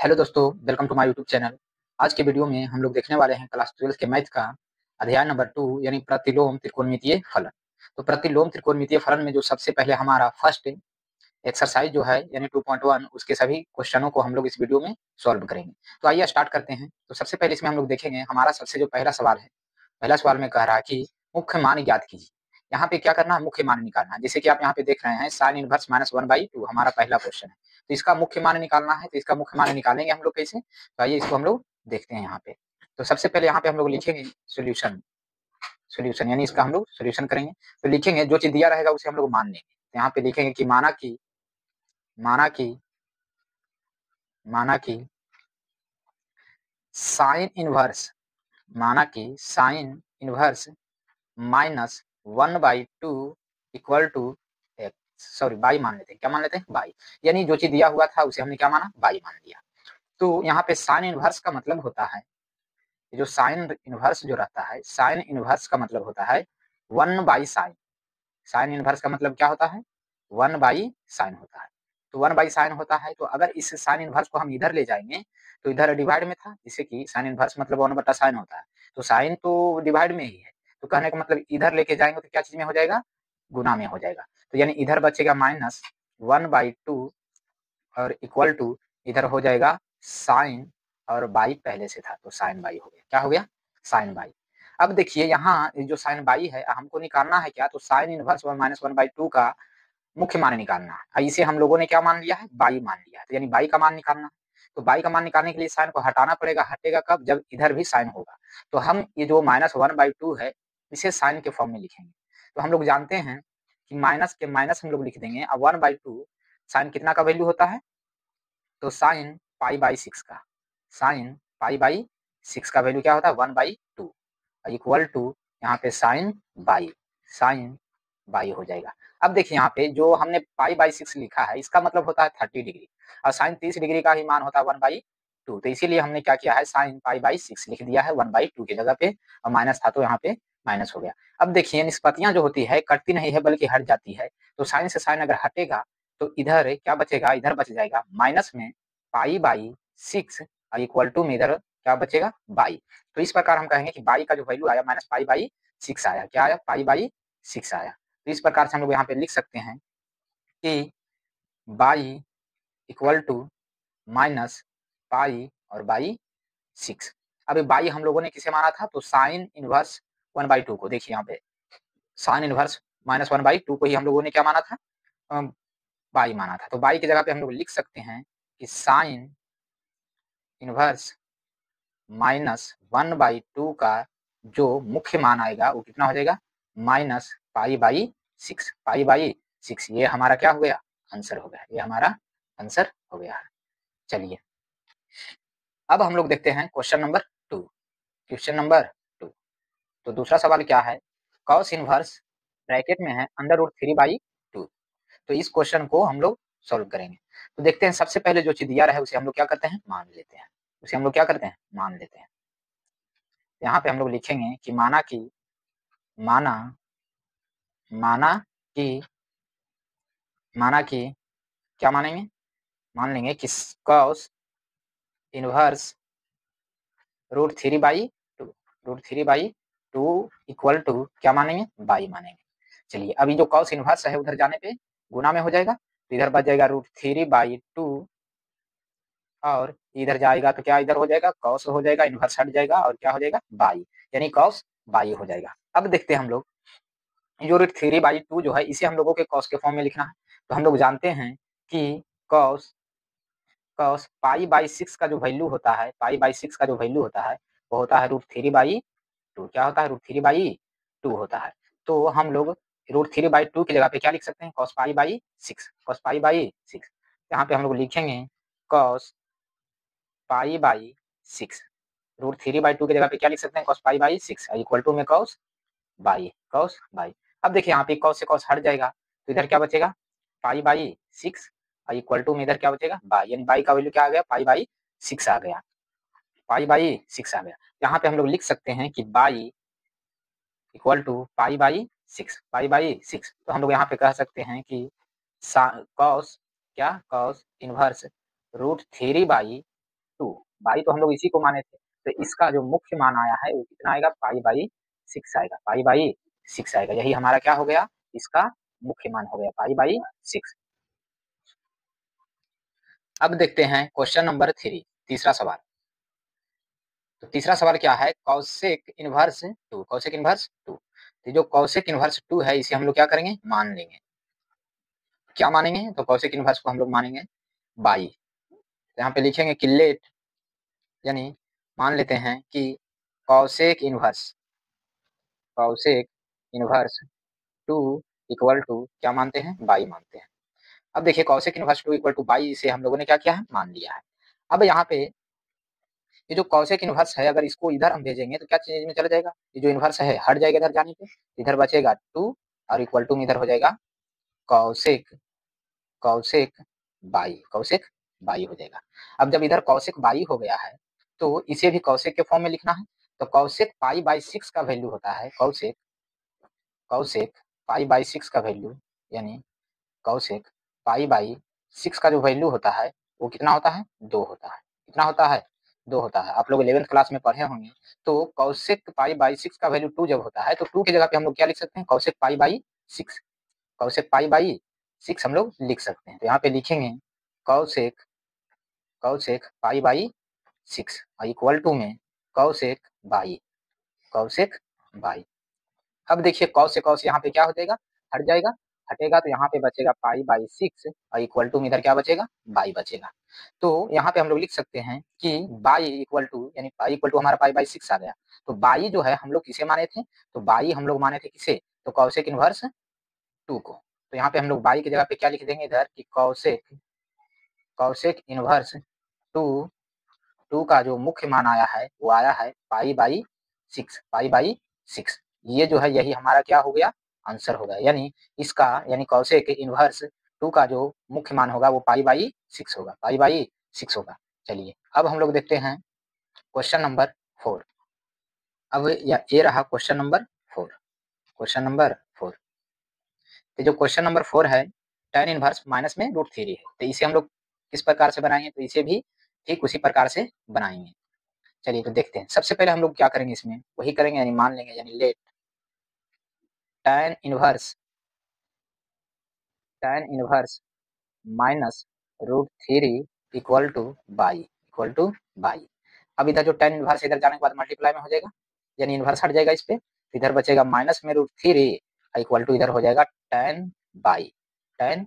Hello दोस्तों, welcome to my YouTube channel. आज के वीडियो में हम लोग देखने वाले हैं क्लास 12 के मैथ का अध्याय नंबर 2 यानी प्रतिलोम त्रिकोणमितीय फलन। तो प्रतिलोम त्रिकोणमितीय फलन में जो सबसे पहले हमारा फर्स्ट एक्सरसाइज जो है यानी 2.1 उसके सभी क्वेश्चनों को हम लोग इस वीडियो में सॉल्व करेंगे। तो आइए स्टार्ट करते हैं। तो सबसे पहले इसमें हम लोग देखेंगे हमारा सबसे जो पहला सवाल है, पहला सवाल में कह रहा है कि मुख्य मान ज्ञात कीजिए। यहाँ पे क्या करना है, मुख्य मान निकालना है। जैसे कि आप यहाँ पे देख रहे हैं साइन इनवर्स -1/2 हमारा पहला क्वेश्चन है। तो इसका मुख्य मान निकालना है। तो इसका मुख्य मान निकालेंगे हम लोग कैसे, तो आइए इसको हम लोग देखते हैं यहाँ पे। तो सबसे पहले यहाँ पे हम लोग लिखेंगे सोल्यूशन, सोल्यूशन यानी इसका हम लोग सोल्यूशन करेंगे। तो लिखेंगे जो चीज दिया रहेगा उसे हम लोग मान लेंगे। तो यहाँ पे लिखेंगे कि माना कि माना कि साइन इनवर्स माना कि sine inverse -1/2 equal to x, sorry y मान लेते हैं। क्या मान लेते हैं? बाई। यानी जो चीज दिया हुआ था उसे हमने क्या माना? बाई मान लिया। तो यहाँ पे साइन इनवर्स का मतलब होता है, जो साइन इनवर्स जो रहता है, साइन इनवर्स का मतलब होता है 1/साइन। साइन इनवर्स का मतलब क्या होता है? 1/साइन होता है। तो 1/साइन होता है। तो अगर इस साइन इनवर्स को हम इधर ले जाएंगे तो इधर डिवाइड में था, जैसे कि साइन इनवर्स मतलब 1/साइन होता है। तो साइन तो डिवाइड में ही है। तो कहने का मतलब इधर लेके जाएंगे तो क्या चीज में हो जाएगा? गुना में हो जाएगा। तो यानी इधर बचेगा -1/2 और इक्वल टू इधर हो जाएगा साइन, और बाई पहले से था तो साइन बाई हो गया। क्या हो गया? Sine y. अब देखिए यहाँ जो साइन बाई है हमको निकालना है क्या, तो साइन इनवर्स -1/2 का मुख्य मान निकालना है। इसे हम लोगों ने क्या मान लिया है? बाई मान लिया है। तो यानी बाई का मान निकालना है। तो बाई का मान निकालने के लिए साइन को हटाना पड़ेगा। हटेगा कब? जब इधर भी साइन होगा। तो हम ये जो -1/2 है इसे साइन के फॉर्म में लिखेंगे। तो हम लोग जानते हैं कि माइनस के माइनस हम लोग लिख देंगे। अब 1/2 साइन कितना का वैल्यू होता है? तो साइन π/6 का, साइन π/6 का वैल्यू क्या होता है? 1/2 इक्वल टू यहाँ पे साइन बाई हो जाएगा। अब देखिए यहाँ पे जो हमने π/6 लिखा है इसका मतलब होता है 30 डिग्री, और साइन 30 डिग्री का ही मान होता है 1/2। तो इसीलिए हमने क्या किया है, साइन π/6 लिख दिया है 1/2 की जगह पे, और माइनस था तो यहाँ पे माइनस हो गया। अब देखिए निष्पत्तियां जो होती है कटती नहीं है बल्कि हट जाती है। तो साइन से साइन अगर हटेगा तो इधर क्या बचेगा? इधर बच जाएगा माइनस में π/6 इक्वल टू में इधर क्या बचेगा? बाई। तो इस प्रकार हम कहेंगे कि बाई का जो वैल्यू आया -π/6 आया। क्या आया? π/6 आया। तो इस प्रकार से हम लोग यहाँ पे लिख सकते हैं कि y equal to minus pi और बाई 6। अब बाई हम लोगों ने किसे माना था? तो साइन इनवर्स 1/2 को। देखिए यहाँ पे साइन इनवर्स -1/2 को ही हम लोगों ने क्या माना था? बाई माना था। तो बाई की जगह पे हम लोग लिख सकते हैं कि साइन इनवर्स -1/2 का जो मुख्य मान आएगा वो कितना हो जाएगा? -π/6। ये हमारा क्या हो गया? आंसर हो गया। ये हमारा आंसर हो गया है। चलिए अब हम लोग देखते हैं क्वेश्चन नंबर 2। Question number 2। तो दूसरा सवाल क्या है? कॉस इनवर्स ब्रैकेट में है √3/2। तो इस क्वेश्चन को हम लोग सॉल्व करेंगे। तो देखते हैं सबसे पहले जो चीज दिया रहा है उसे हम लोग क्या करते हैं? मान लेते हैं। उसे हम लोग क्या करते हैं? मान लेते हैं। यहाँ पे हम लोग लिखेंगे कि माना माना माना कि माना कि क्या मानेंगे? मान लेंगे कि कॉस इनवर्स √3/2, √3/2 इक्वल टू क्या मानेंगे? बाई मानेंगे। चलिए अभी जो कॉस इनवर्स है उधर जाने पे गुना में हो जाएगा, तो इधर बच जाएगा √3/2, और इधर जाएगा तो क्या इधर हो जाएगा? कॉस हो जाएगा, इनवर्स हट जाएगा और क्या हो जाएगा? बाई, यानी कॉस बाई हो जाएगा। अब देखते हैं हम लोग जो √3/2 जो है इसे हम लोगों के कॉस के फॉर्म में लिखना है। तो हम लोग जानते हैं कि कॉस कॉस π/6 का जो वैल्यू होता है, π/6 का जो वैल्यू होता है वो होता है √3/2। क्या होता है? √3/2 होता है। तो हम लोग √3/2 की जगह पे क्या लिख सकते हैं? cos π/6, cos π/6। यहाँ पे हम लोग लिखेंगे cos π/6, √3/2 की जगह पे क्या लिख सकते हैं? cos π/6 इक्वल टू में cos बाई। अब देखिए यहाँ पे cos से cos हट जाएगा तो इधर क्या बचेगा? π/6 इक्वल टू में इधर क्या बचेगा? बाई, यानी बाई का वैल्यू क्या आ गया? π/6 आ गया। π/6 आ गया। यहाँ पे हम लोग लिख सकते हैं कि बाई इक्वल टू π/6। तो हम लोग यहाँ पे कह सकते हैं कि कॉस क्या? Cos inverse √3/6 2। बाई तो हम लोग इसी को माने थे, तो इसका जो मुख्य मान आया है वो कितना आएगा, पाई बाई 6 आएगा, पाई बाई 6 आएगा। यही हमारा क्या हो गया, इसका मुख्य मान हो गया पाई बाई 6। अब देखते हैं क्वेश्चन नंबर 3, तीसरा सवाल। तो तीसरा सवाल क्या है, कॉसेक इनवर्स 2, कॉसेक इनवर्स 2। तो जो कॉसेक इनवर्स 2 है इसे हम लोग क्या करेंगे, मान लेंगे। क्या मानेंगे, तो कॉसेक इनवर्स को हम लोग मानेंगे बाई। तो यहाँ पे लिखेंगे कि लेट, यानी मान लेते हैं कि cosec inverse, cosec inverse 2 equal to क्या मानते हैं, बाई मानते हैं। अब देखिए cosec inverse 2 equal to y से हम लोगों ने क्या किया है, मान लिया है। अब यहाँ पे ये जो कॉसेक इनवर्स है अगर इसको इधर हम भेजेंगे तो क्या चीज में चला जाएगा, ये जो इनवर्स है हट जाएगा इधर जाने पे, इधर बचेगा 2 और इक्वल टू में इधर हो जाएगा cosec, cosec by, cosec by हो जाएगा। अब जब इधर कॉसेक बाई हो गया है तो इसे भी कॉसेक के फॉर्म में लिखना है। तो कॉसेक पाई बाई 6 का वैल्यू होता है, कॉसेक, कॉसेक पाई बाई 6 का वैल्यू, यानी कॉसेक पाई बाई 6 का जो वैल्यू होता है वो कितना होता है, 2 होता है। कितना होता है, 2 होता है। आप लोग 11th क्लास में पढ़े होंगे। तो कॉसेक पाई बाई 6 का वैल्यू 2 जब होता है तो 2 की जगह पे हम लोग क्या लिख सकते हैं, cosec pi by 6, cosec pi by 6 हम लोग लिख सकते हैं। तो यहाँ पे लिखेंगे कॉसेक, कॉसेक पाई बाई 6 और इक्वल टू में कॉसेक बाई, कॉसेक बाई। अब देखिए कॉस से कॉस यहाँ पे क्या हो जाएगा, हट जाएगा, हटेगा तो यहाँ पे बचेगा पाई बाई 6 और इक्वल टू में इधर क्या बचेगा, बाई बचेगा। तो यहाँ पे हम लोग लिख सकते हैं कि बाई इक्वल टू, यानी पाई इक्वल टू हमारा पाई बाई 6 आ गया। तो बाई जो है हम लोग किसे माने थे, तो बाई हम लोग माने थे किसे, तो कॉसेक इनवर्स 2 को। तो यहाँ पे हम लोग बाई की जगह पे क्या लिख देंगे इधर कि कॉसेक, कॉसेक इनवर्स 2, 2 का जो मुख्य मान आया है वो आया है पाई बाई 6, पाई बाई 6। ये जो है यही हमारा क्या हो गया, आंसर होगा। यानी इसका, यानी कॉसेक इनवर्स 2 का जो मुख्य मान होगा वो पाई बाई 6 होगा, पाई बाई 6 होगा। चलिए अब हम लोग देखते हैं क्वेश्चन नंबर 4। अब ये रहा क्वेश्चन नंबर 4, क्वेश्चन नंबर 4। तो जो क्वेश्चन नंबर 4 है, tan इनवर्स माइनस में √3 है। तो इसे हम लोग किस प्रकार से बनाएंगे, तो इसे भी ठीक उसी प्रकार से बनाएंगे। चलिए तो देखते हैं। सबसे पहले हम लोग क्या करेंगे, इसमें वही करेंगे, यानी मान लेंगे, यानी let tan inverse, tan inverse minus √3 equal to y, equal to y. अब इधर जो tan इनवर्स इधर जाने के बाद मल्टीप्लाई में हो जाएगा, यानी इनवर्स हट जाएगा इस पे, इधर बचेगा माइनस में √3 इक्वल टू इधर हो जाएगा tan बाई, tan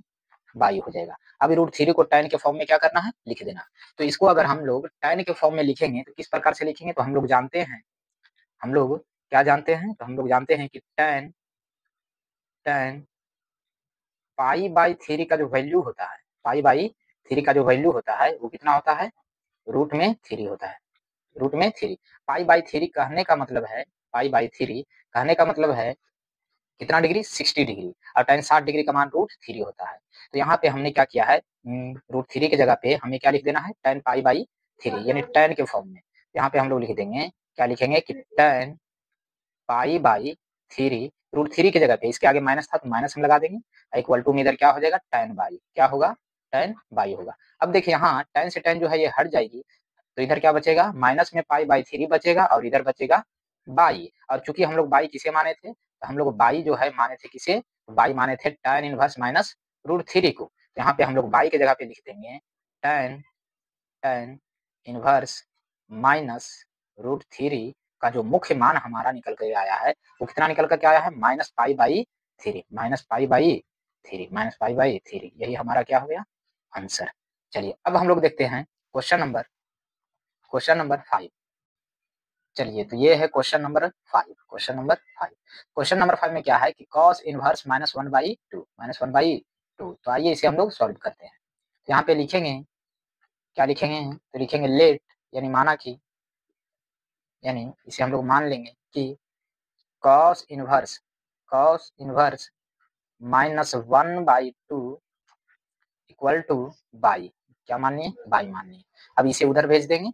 बाई हो जाएगा। अब √3 को tan के फॉर्म में क्या करना है, लिख देना। तो इसको अगर हम लोग tan के फॉर्म में लिखेंगे तो किस प्रकार से लिखेंगे, तो हम लोग जानते हैं, हम लोग क्या जानते हैं, तो हम लोग जानते हैं कि tan, tan पाई बाई 3 का जो वैल्यू होता है, पाई बाई 3 का जो वैल्यू होता है वो कितना होता है, रूट में 3 होता है, रूट में 3। पाई बाई 3 कहने का मतलब है, पाई बाई 3 कहने का मतलब है कितना डिग्री, 60 डिग्री, और tan 60 डिग्री का मान √3 होता है। तो यहाँ पे हमने क्या किया है, √3 की जगह पे हमें क्या लिख देना है, tan पाई बाई 3, यानी tan के फॉर्म में। यहाँ पे हम लोग लिख देंगे, क्या लिखेंगे कि tan पाई बाई 3, √3 की जगह पे इसके आगे माइनस था तो माइनस हम लगा देंगे, इक्वल टू में इधर क्या हो जाएगा, tan बाई, क्या होगा, tan बाई होगा। अब देखिए यहाँ tan से tan जो है ये हट जाएगी, तो इधर क्या बचेगा, माइनस में पाई बाई 3 बचेगा और इधर बचेगा बाई। और चूंकि हम लोग बाई किसे माने थे, तो हम लोग बाई जो है माने थे किसे, बाई माने थे tan इनवर्स माइनस √3 को। यहाँ पे हम लोग बाई की जगह पे लिख देंगे tan, tan इनवर्स माइनस √3 का जो मुख्य मान हमारा निकल कर आया है वो कितना निकल कर के आया है, minus pi by 3, minus pi by 3, minus pi by 3। यही हमारा क्या हो गया, आंसर। चलिए अब हम लोग देखते हैं क्वेश्चन नंबर, क्वेश्चन नंबर 5। चलिए तो ये है question number 5, question number 5। Question number 5 में क्या है कि cos इनवर्स -1/2, -1/2। तो आइए इसे हम लोग सॉल्व करते हैं। तो यहाँ पे लिखेंगे, क्या लिखेंगे, तो लिखेंगे लेट, यानी माना कि, यानी इसे हम लोग मान लेंगे कि cos inverse, cos inverse -1/2 equal to by, क्या मानिए, बाई मानिए। अब इसे उधर भेज देंगे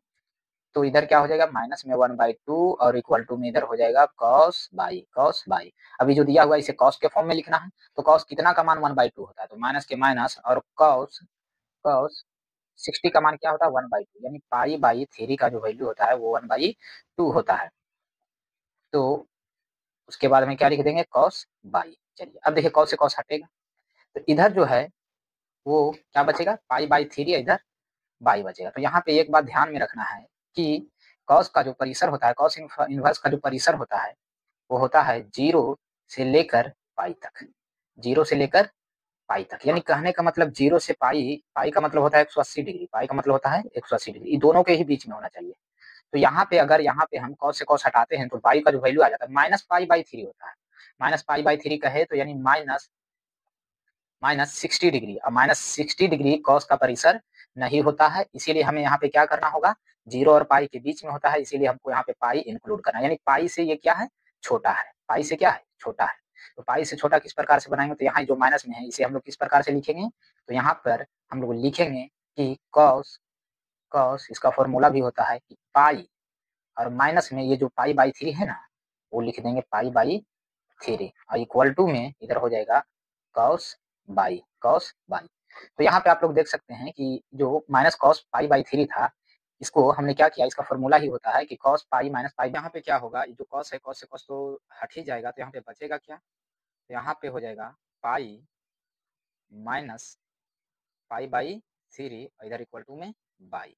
तो इधर क्या हो जाएगा, माइनस में 1/2 और इक्वल टू में इधर हो जाएगा cos बाई, cos बाई। अभी जो दिया हुआ इसे cos के फॉर्म में लिखना है, तो cos कितना का मान 1/2 होता है, तो माइनस के माइनस और cos, cos 60 का मान क्या होता है 1/2, यानी पाई बाई 3 का जो वैल्यू होता है वो 1/2 होता है। तो उसके बाद में क्या लिख देंगे कॉस बाई। चलिए अब देखिए कॉस से कॉस हटेगा, तो इधर जो है वो क्या बचेगा पाई बाई 3, इधर बाई बचेगा। तो यहाँ पे एक बात ध्यान में रखना है कि कॉस का जो परिसर होता है, कॉस इनवर्स का जो परिसर होता है वो होता है 0 से लेकर पाई तक, 0 से लेकर पाई तक। यानी कहने का मतलब 0 से पाई, पाई का मतलब होता है 180 डिग्री, पाई का मतलब होता है 180 डिग्री, ये दोनों के ही बीच में होना चाहिए। तो यहाँ पे अगर यहाँ पे हम कॉस से कॉस हटाते हैं तो पाई का जो वैल्यू आ जाता है माइनस पाई बाई 3 होता है। माइनस पाई बाई 3 कहे तो यानी माइनस माइनस 60 डिग्री, और माइनस 60 डिग्री कॉस का परिसर नहीं होता है, इसीलिए हमें यहाँ पे क्या करना होगा, 0 और पाई के बीच में होता है, इसीलिए हमको यहाँ पे पाई इंक्लूड करना है। यानी पाई से ये क्या है छोटा है, पाई से क्या है छोटा है। तो पाई से छोटा किस प्रकार से बनाएंगे, तो यहाँ जो माइनस में है इसे हम लोग किस प्रकार से लिखेंगे, तो यहाँ पर हम लोग लिखेंगे कि कॉस, कॉस इसका फॉर्मूला भी होता है कि पाई और माइनस में ये जो पाई बाई 3 है ना वो लिख देंगे पाई बाई 3, और इक्वल टू में इधर हो जाएगा कॉस बाई, कॉस बाई। तो यहाँ पे आप लोग देख सकते हैं कि जो माइनस कॉस पाई बाई 3 था, इसको हमने क्या किया, इसका फॉर्मूला ही होता है कि कॉस पाई माइनस पाई। यहाँ पे क्या होगा, जो कॉस है कॉस से कॉस तो हट ही जाएगा, तो यहाँ पे बचेगा क्या, तो यहाँ पे हो जाएगा पाई माइनस पाई बाई 3, इधर इक्वल टू में बाई।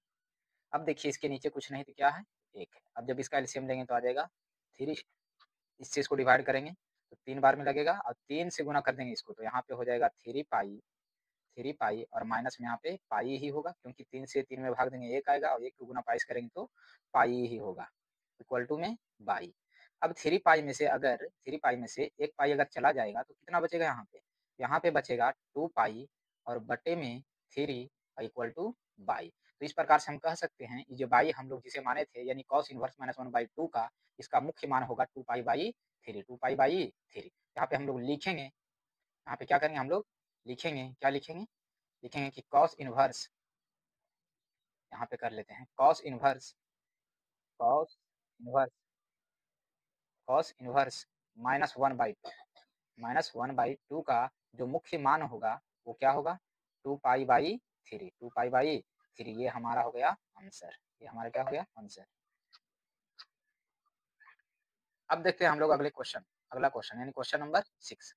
अब देखिए इसके नीचे कुछ नहीं तो क्या है, एक है। अब जब इसका एलसीएम लेंगे तो आ जाएगा 3, इस चीज़ को डिवाइड करेंगे तो 3 बार में लगेगा, और 3 से गुना कर देंगे इसको, तो यहाँ पे हो जाएगा 3 पाई और माइनस में यहाँ पे पाई ही होगा, क्योंकि 3 से 3 में भाग देंगे 1 आएगा, और 1 को गुना पाई से करेंगे तो पाई ही होगा, इक्वल टू में बाई। अब 3 पाई में से अगर 3 पाई में से 1 पाई अगर चला जाएगा तो कितना बचेगा यहाँ पे बचेगा 2 पाई और बटे में 3 इक्वल टू बाई। तो इस प्रकार से हम कह सकते हैं ये जो बाई हम लोग जिसे माने थे, यानी कॉस इनवर्स माइनस 1/2 का इसका मुख्य मान होगा 2 पाई बाई 3, 2 पाई बाई 3। यहाँ पे हम लोग लिखेंगे, यहाँ पे क्या करेंगे हम लोग लिखेंगे, क्या लिखेंगे, लिखेंगे कि कॉस इनवर्स, यहाँ पे कर लेते हैं cos inverse, cos inverse, cos inverse minus 1/2, minus 1/2 का जो मुख्य मान होगा वो क्या होगा 2 पाई बाई 3, 2 पाई बाई 3, ये हमारा हो गया आंसर, ये हमारा क्या हो गया आंसर। अब देखते हैं हम लोग अगले क्वेश्चन, अगला क्वेश्चन यानी क्वेश्चन नंबर 6।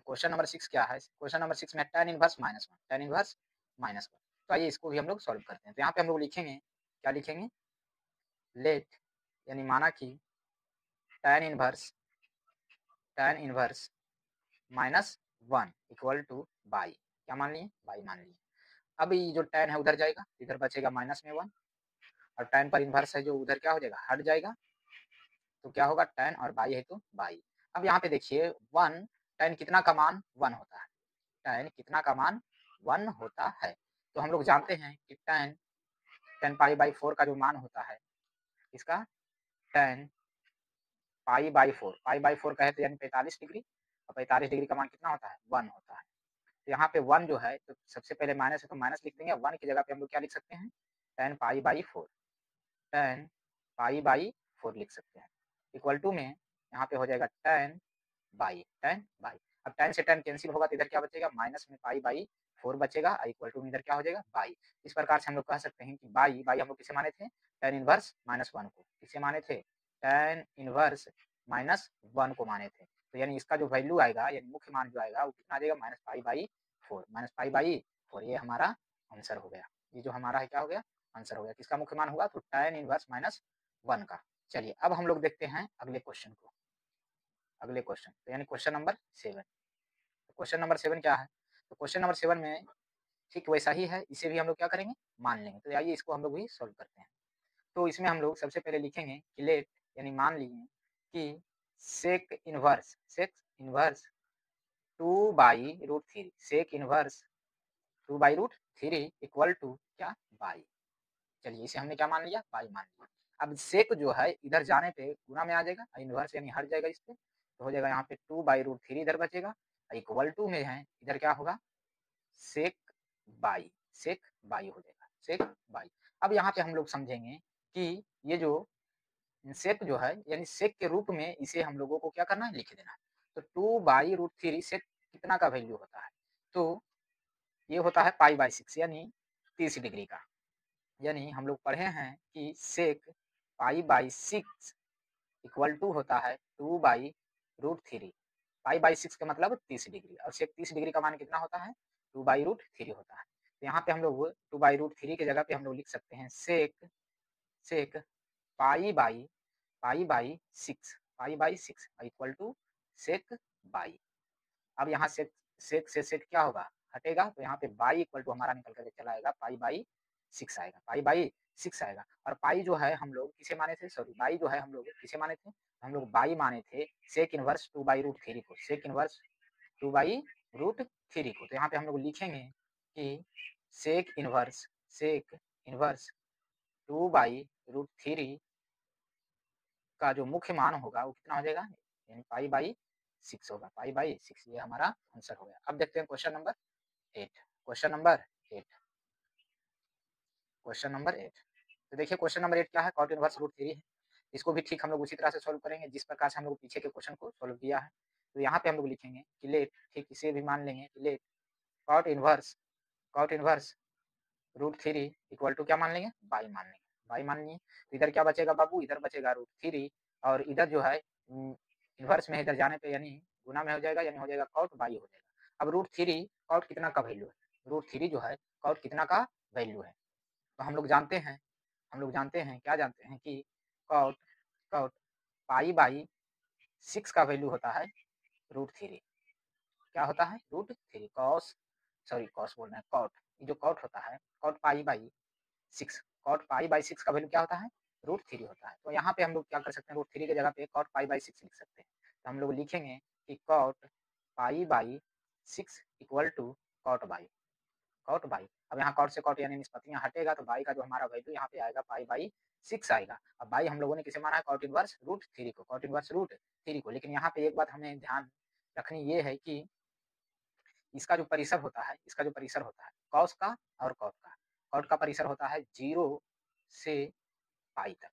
क्वेश्चन नंबर 6 क्या है, क्वेश्चन नंबर 6 में tan इनवर्स -1, tan इनवर्स -1। तो आइए इसको भी हम लोग सॉल्व करते हैं। तो यहाँ पे हम लोग लिखेंगे, क्या लिखेंगे, लेट, यानी माना कि tan inverse, tan inverse -1 equal to by, क्या मान लिए बाई मान लिए। अब ये जो tan है उधर जाएगा, इधर बचेगा माइनस में 1, और tan पर इनवर्स है जो उधर क्या हो जाएगा हट जाएगा, तो क्या होगा tan और बाई है तो बाई। अब यहाँ पे देखिए 1, tan कितना का मान 1 होता है, tan कितना का मान 1 होता है। तो हम लोग जानते हैं कि tan पाई बाई 4 का जो मान होता है, इसका tan pi by 4, pi by 4 कहे तो यानी 45 डिग्री, और 45 डिग्री का मान कितना होता है 1 होता है। तो यहाँ पे 1 जो है तो सबसे पहले माइनस है तो माइनस लिख देंगे, 1 की जगह पे हम लोग क्या लिख सकते हैं tan pi by 4, tan pi by 4 लिख सकते हैं, इक्वल टू में यहाँ पे हो जाएगा tan बाई, tan बाई। अब tan से tan कैंसिल होगा तो इधर क्या बचेगा माइनस में पाई बाई 4 बचेगा, इक्वल टू में इधर क्या हो जाएगा बाई। इस प्रकार से हम लोग कह सकते हैं कि बाई, बाई हम लोग किसे माने थे tan इनवर्स -1 को, किसे माने थे tan इनवर्स -1 को माने थे। तो यानी इसका जो वैल्यू आएगा यानी मुख्य मान जो आएगा वो कितना आ जाएगा minus pi by 4, minus pi by 4, ये हमारा आंसर हो गया। ये जो हमारा है क्या हो गया आंसर हो गया, किसका मुख्य मान होगा तो tan इनवर्स -1 का। चलिए अब हम लोग देखते हैं अगले क्वेश्चन को, अगले क्वेश्चन तो यानी क्वेश्चन नंबर 7। क्वेश्चन नंबर 7 क्या है, तो क्वेश्चन नंबर 7 में ठीक वैसा ही है, इसे भी हम लोग क्या करेंगे मान लेंगे। तो आइए इसको हम लोग भी सॉल्व करते हैं। तो इसमें हम लोग सबसे पहले लिखेंगे कि लेट, यानी मान लीजिए कि sec inverse, sec inverse 2 by root 3, sec inverse 2 by root 3 equal to क्या बाई। चलिए इसे हमने क्या मान लिया बाई मान लिया। अब सेक जो है इधर जाने पे गुना में आ जाएगा, इनवर्स यानी हट जाएगा इस पे, तो हो जाएगा यहाँ पे 2 बाई रूट 3 इधर बचेगा, इक्वल टू में है इधर क्या होगा सेक बाई, सेक बाई हो जाएगा, सेक बाई। अब यहाँ पे हम लोग समझेंगे कि ये जो सेक जो है यानी सेक के रूप में इसे हम लोगों को क्या करना है लिख देना है। तो 2 बाई रूट 3 सेक कितना का वैल्यू होता है, तो ये होता है पाई बाई 6, यानी 30 डिग्री का। यानी हम लोग पढ़े हैं कि सेक π/6 इक्वल टू होता है 2/√3। π/6 का मतलब 30 डिग्री और सेक 30 डिग्री का मान कितना होता है 2/√3 होता है। तो यहाँ पे हम लोग 2/√3 की जगह पे हम लोग लिख सकते हैं सेक π/6 इक्वल टू सेक बाई। अब यहाँ सेक से सेक क्या होगा हटेगा, तो यहाँ पे बाई इक्वल टू हमारा निकल कर चला आएगा π/6 आएगा, π/6 आएगा। और पाई जो है हम लोग किसे माने थे, सॉरी बाई जो है हम लोग किसे माने थे, हम लोग बाई माने थे सेक इनवर्स 2/√3 को, सेक इनवर्स 2/√3 को। तो यहाँ पे हम लोग लिखेंगे कि सेक इनवर्स 2/√3 का जो मुख्य मान होगा वो कितना हो जाएगा, यानी π/6 होगा, π/6। ये हमारा आंसर हो गया। अब देखते हैं क्वेश्चन नंबर 8। Question number 8। तो देखिए क्वेश्चन नंबर 8 क्या है, कॉट इनवर्स √3 है। इसको भी ठीक हम लोग उसी तरह से सॉल्व करेंगे जिस प्रकार से हम लोग पीछे के क्वेश्चन को सॉल्व किया है। तो यहाँ पे हम लोग लिखेंगे कि लेट, ठीक इसे भी मान लेंगे कि let cot inverse √3 equal to क्या मान लेंगे, बाई मान लेंगे, बाई मान लिए। तो इधर क्या बचेगा बाबू, इधर बचेगा √3 और इधर जो है इनवर्स में इधर जाने पे यानी गुना में हो जाएगा, यानी हो जाएगा कॉट बाई हो जाएगा। अब √3 कॉट कितना का वैल्यू है, √3 जो है कॉट कितना का वैल्यू है। तो हम लोग जानते हैं क्या जानते हैं कि कॉट π/6 का वैल्यू होता है √3। क्या होता है √3 कॉस बोल रहे हैं कॉट, ये जो कॉट होता है कॉट π/6 का वैल्यू क्या होता है √3 होता है। तो यहाँ पे हम लोग क्या कर सकते हैं, √3 की जगह पे कॉट π/6 लिख सकते हैं। तो हम लोग लिखेंगे कि कॉट π/6 इक्वल टू कॉट बाई। अब यहाँ कॉट से कॉट यानी निष्पत्तियां हटेगा, तो बाई का जो हमारा वैल्यू यहाँ पे आएगा π/6 आएगा। अब बाई हम लोगों ने किसे माना है, कॉट इनवर्स √3 को। लेकिन यहाँ पे एक बात हमें ध्यान रखनी ये है कि इसका जो परिसर होता है कॉस का और कॉट का परिसर होता है 0 से पाई तक।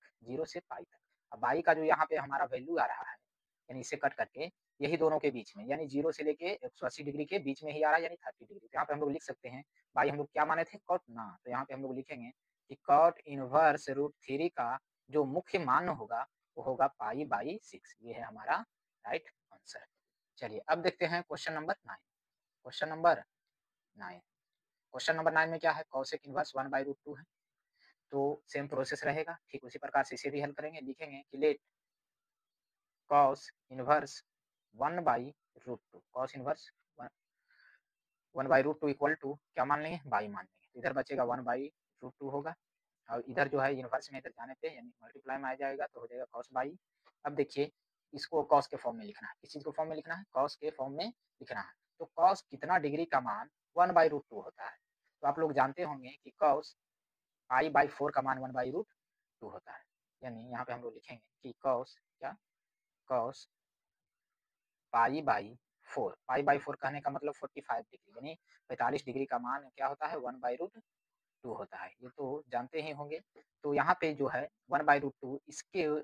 अब बाई का जो यहाँ पे हमारा वैल्यू आ रहा है यानी इसे कट करके यही दोनों के बीच में, यानी 0 से लेके 180 डिग्री के बीच में ही आ रहा है, यानी 30 डिग्री। तो यहाँ पे हम लोग लिख सकते हैं बाई हम लोग क्या माने थे कॉट ना, तो यहाँ पे हम लोग लिखेंगे कि कॉट इनवर्स √3 का जो मुख्य मान होगा वो होगा π/6। ये है हमारा राइट आंसर। चलिए अब देखते हैं क्वेश्चन नंबर 9। क्वेश्चन नंबर 9 में क्या है, कॉसेक इनवर्स 1/√2 है। तो सेम प्रोसेस रहेगा, ठीक उसी प्रकार से इसे भी हल करेंगे। लिखेंगे कि let cos inverse 1/√2, cos inverse 1/√2 equal to क्या मान लेंगे, बाई मान लेंगे। तो इधर बचेगा 1/√2 होगा और इधर जो है इनवर्स में इधर जाने पे यानी मल्टीप्लाई में आ जाएगा तो हो जाएगा कॉस बाई। अब देखिए इसको कॉस के फॉर्म में लिखना है, किस चीज को फॉर्म में लिखना है, कॉस के फॉर्म में लिखना है। तो कॉस कितना डिग्री का मान 1/√2 होता है। तो आप लोग जानते होंगे कि कॉस π/4 का मान 1/√2 होता है। यानी यहाँ पे हम लोग लिखेंगे कि कॉस कॉस π/4 कहने का मतलब 45 डिग्री यानी 45 डिग्री का मान क्या होता है 1/√2 होता है, ये तो जानते ही होंगे। तो यहाँ पे जो है 1/√2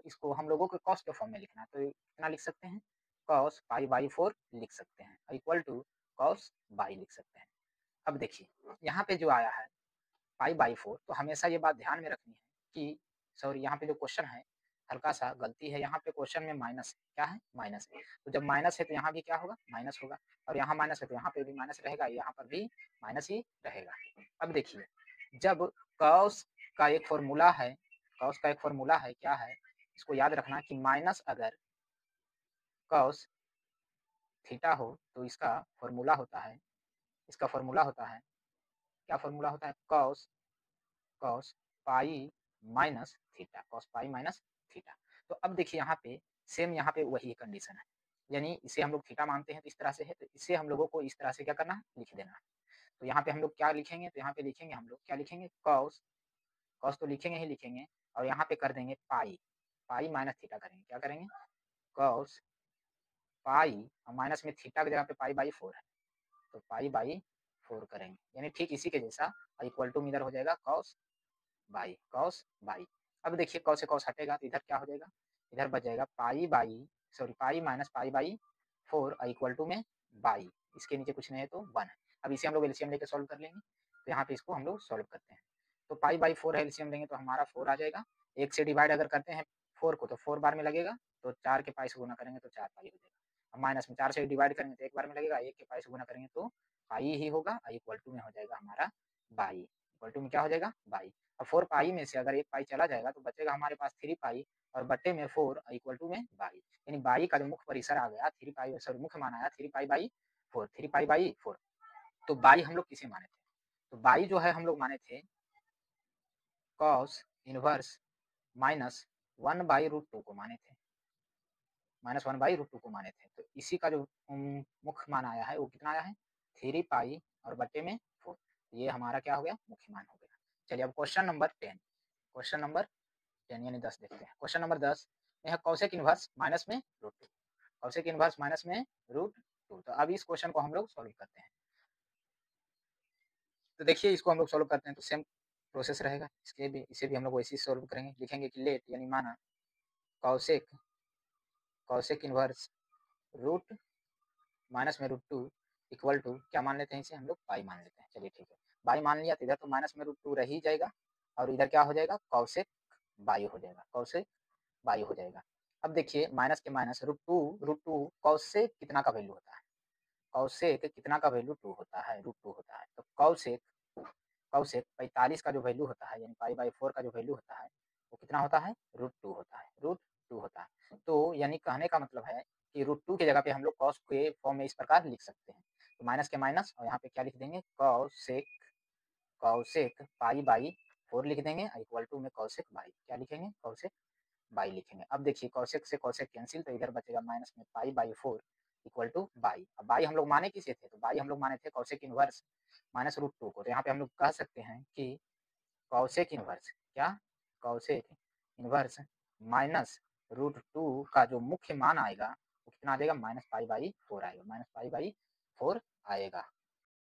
इसको हम लोगों को कॉस के फॉर्म में लिखना है, तो कितना लिख सकते हैं कॉस π/4 लिख सकते हैं इक्वल टू कॉस बाई लिख सकते हैं। अब देखिए यहाँ पे जो आया है π/4, तो हमेशा ये बात ध्यान में रखनी है कि सॉरी यहाँ पे जो क्वेश्चन है हल्का सा गलती है, यहाँ पे क्वेश्चन में माइनस है, क्या है माइनस है। तो जब माइनस है तो यहाँ भी क्या होगा माइनस होगा, और यहाँ माइनस है तो यहाँ पे भी माइनस रहेगा, यहाँ पर भी माइनस ही रहेगा। अब देखिए जब कॉस का एक फॉर्मूला है क्या है, इसको याद रखना कि माइनस अगर कॉस थीटा हो तो इसका फॉर्मूला होता है क्या फॉर्मूला होता है कॉस पाई माइनस थीटा। तो अब देखिए यहाँ पे सेम यहाँ पे वही कंडीशन है, यानी इसे हम लोग थीटा मानते हैं तो इस तरह से है, तो इसे हम लोगों को इस तरह से क्या करना है लिख देना है। तो यहाँ पे हम लोग क्या लिखेंगे, तो यहाँ पे लिखेंगे हम लोग क्या लिखेंगे कॉस तो लिखेंगे और यहाँ पे कर देंगे पाई माइनस थीटा करेंगे, क्या करेंगे कॉस पाई और माइनस में थीटा की जगह पे π/4 है तो π/4 करेंगे, यानी ठीक इसी के जैसा इक्वल टू में इधर हो जाएगा कॉस बाई। अब देखिए कॉस से कॉस हटेगा तो इधर क्या हो जाएगा, इधर बच जाएगा पाई माइनस π/4 इक्वल टू में बाई, इसके नीचे कुछ नहीं है तो 1 है। अब इसे हम लोग एलसीएम लेके सॉल्व कर लेंगे, तो यहाँ पे इसको हम लोग सॉल्व करते हैं। तो पाई बाई 4 एलसीएम लेंगे तो हमारा 4 आ जाएगा। 1 से डिवाइड अगर करते हैं 4 को तो 4 बार में लगेगा, तो 4 के पाई से गुना करेंगे तो 4 पाई हो जाएगा। अब माइनस में 4 से डिवाइड करेंगे तो 1 बार में लगेगा, 1 के पाई से गुना करेंगे तो पाई ही होगा, इक्वल टू में हो जाएगा हमारा बाई। इक्वल टू में क्या हो जाएगा? बाई। अब 4 पाई में से अगर 1 पाई चला जाएगा तो बचेगा हमारे पास 3 पाई और बट्टे में 4 इक्वल टू में बाई। यानी बाई का जो मुख्य परिसर आ गया 3 पाई, सॉरी मुख्य मान आया 3 पाई बाई 4, 3 पाई बाई 4। तो बाई हम लोग किसे माने थे? तो बाई जो है हम लोग माने थे कॉस इनवर्स माइनस 1/√2 को माने थे, माइनस 1/√2 को माने थे। तो इसी का जो मुख्य मान आया है वो कितना आया है? 3 पाई और बट्टे में 4। ये हमारा क्या हो गया? मुख्य मान हो गया। चलिए अब क्वेश्चन नंबर 10, क्वेश्चन नंबर 10 यानी 10 देखते हैं। क्वेश्चन नंबर 10 में है कॉसेक इनवर्स माइनस में √2, कॉसेक इनवर्स माइनस में √2। तो अब इस क्वेश्चन को हम लोग सॉल्व करते हैं। तो देखिए इसको हम लोग सॉल्व करते हैं तो सेम प्रोसेस रहेगा, इसे भी हम लोग वैसे ही सॉल्व करेंगे। लिखेंगे कि लेट यानी माना cosec, cosec inverse root minus में √2 इक्वल टू क्या मान लेते हैं इसे हम लोग? पाई मान लेते हैं। चलिए ठीक है, बाई मान लिया तो इधर तो माइनस में √2 रह ही जाएगा और इधर क्या हो जाएगा? कॉसेक बाई हो जाएगा, कॉसेक बाई हो जाएगा। अब देखिए माइनस के माइनस √2 कॉसेक कितना का वैल्यू होता है? कॉसेक कितना का वैल्यू 2 होता है, √2 होता है। तो कॉसेक, कॉसेक 45 का जो वैल्यू होता है यानी पाई बाई 4 का जो वैल्यू होता है वो कितना होता है? √2 होता है, √2 होता है। तो यानी कहने का मतलब है कि √2 की जगह पे हम लोग कॉस के फॉर्म में इस प्रकार लिख सकते हैं। तो माइनस के माइनस और यहाँ पे क्या लिख देंगे? कॉसेक, कॉसेक पाई बाई 4 लिख देंगे इक्वल टू में कॉसेक बाई क्या लिखेंगे? कॉसेक बाई लिखेंगे। अब देखिए कॉसेक से कॉसेक कैंसिल तो इधर बचेगा माइनस में pi by 4 equal to y. अब बाई हम लोग माने किसे थे? तो बाई हम लोग माने थे कॉसेक इनवर्स माइनस √2 को। तो यहाँ पे हम लोग कह सकते हैं कि कॉसेक इनवर्स क्या? कॉसेक इनवर्स माइनस √2 का जो मुख्य मान आएगा वो कितना आ जाएगा? माइनस पाई बाई 4 आएगा, माइनस पाई बाई 4 आएगा।